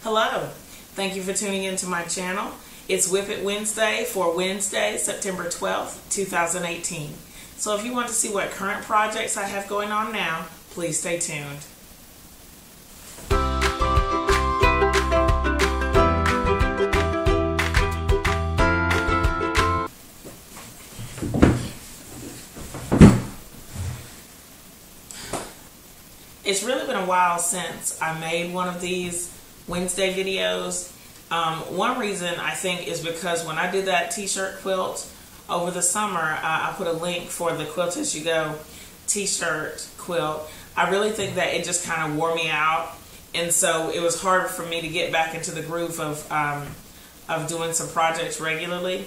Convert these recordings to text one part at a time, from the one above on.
Hello, thank you for tuning into my channel. It's WIP It Wednesday for Wednesday, September 12th, 2018. So if you want to see what current projects I have going on now, please stay tuned. It's really been a while since I made one of these Wednesday videos. One reason I think is because when I did that t-shirt quilt over the summer, I put a link for the Quilt As You Go t-shirt quilt. I really think that it just kind of wore me out, and so it was hard for me to get back into the groove of doing some projects regularly.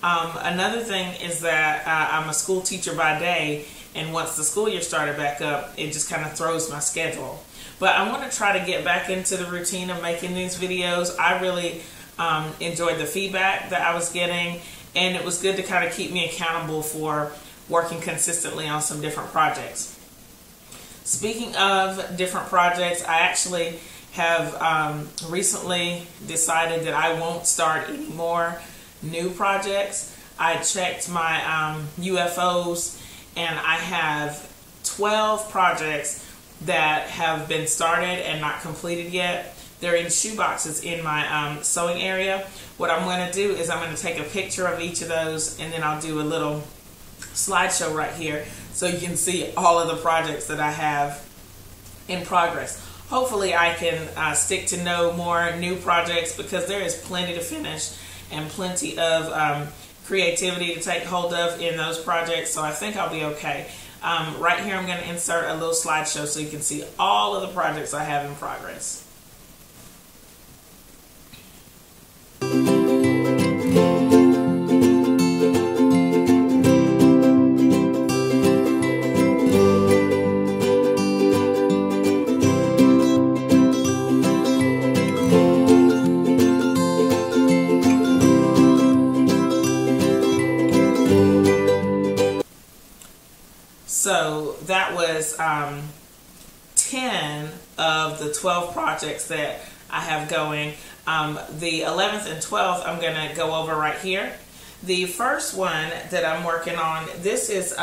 Another thing is that I'm a school teacher by day, and once the school year started back up, it just kind of throws my schedule. But I want to try to get back into the routine of making these videos. I really enjoyed the feedback that I was getting, and it was good to kind of keep me accountable for working consistently on some different projects. Speaking of different projects, I actually have recently decided that I won't start any more new projects. I checked my UFOs, and I have 12 projects that have been started and not completed yet. They're in shoe boxes in my sewing area. What I'm going to do is I'm going to take a picture of each of those, and then I'll do a little slideshow right here so you can see all of the projects that I have in progress. Hopefully I can stick to no more new projects, because there is plenty to finish and plenty of creativity to take hold of in those projects, so I think I'll be okay. Right here I'm going to insert a little slideshow so you can see all of the projects I have in progress. So that was 10 of the 12 projects that I have going. The 11th and 12th I'm going to go over right here. The first one that I'm working on, this is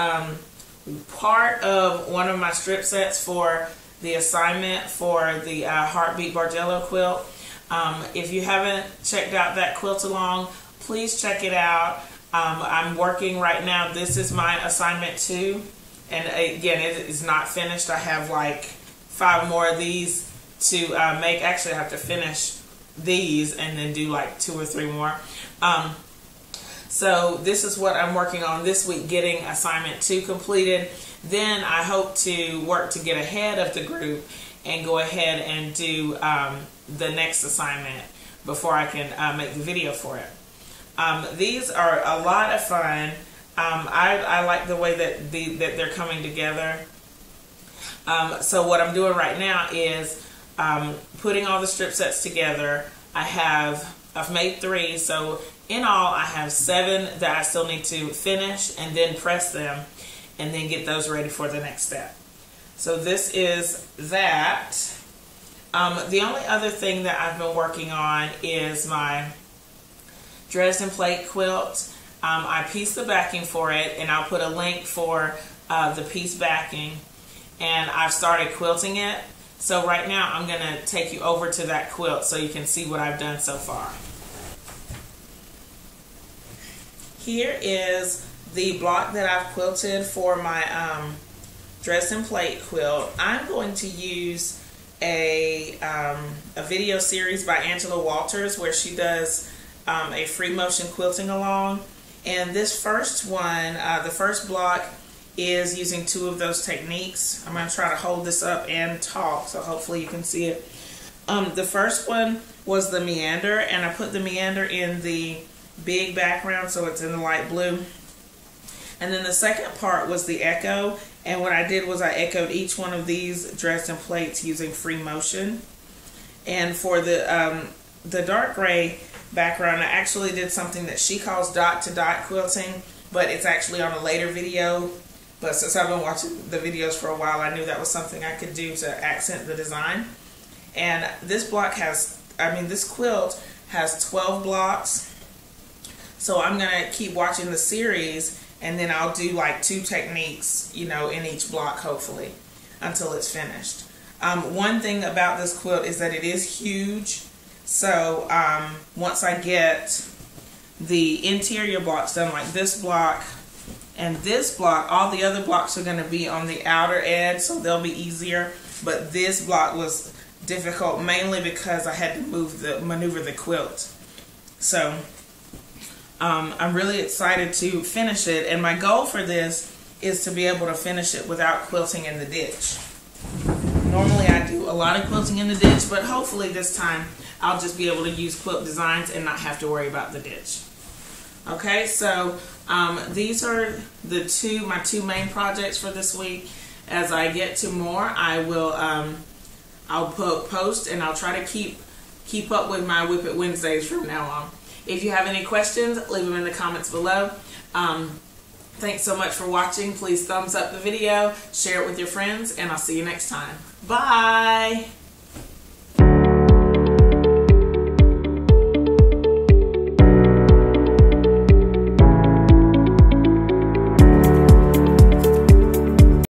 part of one of my strip sets for the assignment for the Heartbeat Bargello quilt. If you haven't checked out that quilt along, please check it out. I'm working right now. This is my assignment 2. And again, it is not finished. I have like 5 more of these to make. Actually, I have to finish these and then do like 2 or 3 more. So this is what I'm working on this week, getting assignment 2 completed. Then I hope to work to get ahead of the group and go ahead and do the next assignment before I can make the video for it. These are a lot of fun. I like the way that they're coming together. So what I'm doing right now is putting all the strip sets together. I've made 3, so in all I have 7 that I still need to finish and then press them and then get those ready for the next step. So this is that. The only other thing that I've been working on is my Dresden plate quilt. I pieced the backing for it, and I'll put a link for the piece backing, and I've started quilting it. So right now I'm going to take you over to that quilt so you can see what I've done so far. Here is the block that I've quilted for my Dresden plate quilt. I'm going to use a video series by Angela Walters where she does a free motion quilting along. And this first one, the first block, is using 2 of those techniques. I'm going to try to hold this up and talk, so hopefully you can see it. The first one was the meander, and I put the meander in the big background, so it's in the light blue. And then the second part was the echo, and what I did was I echoed each one of these Dresden plates using free motion. And for the dark gray background, I actually did something that she calls dot to dot quilting, but it's actually on a later video. But since I've been watching the videos for a while, I knew that was something I could do to accent the design. And this block has this quilt has 12 blocks. So I'm going to keep watching the series, and then I'll do like 2 techniques, you know, in each block, hopefully, until it's finished. One thing about this quilt is that it is huge. So once I get the interior blocks done, like this block and this block, all the other blocks are going to be on the outer edge, so they'll be easier. But this block was difficult, mainly because I had to maneuver the quilt. So I'm really excited to finish it, and my goal for this is to be able to finish it without quilting in the ditch. Normally I do a lot of quilting in the ditch, but hopefully this time I'll just be able to use Quilt Designs and not have to worry about the ditch. Okay, so these are my two main projects for this week. As I get to more, I will I'll post, and I'll try to keep up with my WIP It Wednesdays from now on. If you have any questions, leave them in the comments below. Thanks so much for watching. Please thumbs up the video, share it with your friends, and I'll see you next time. Bye!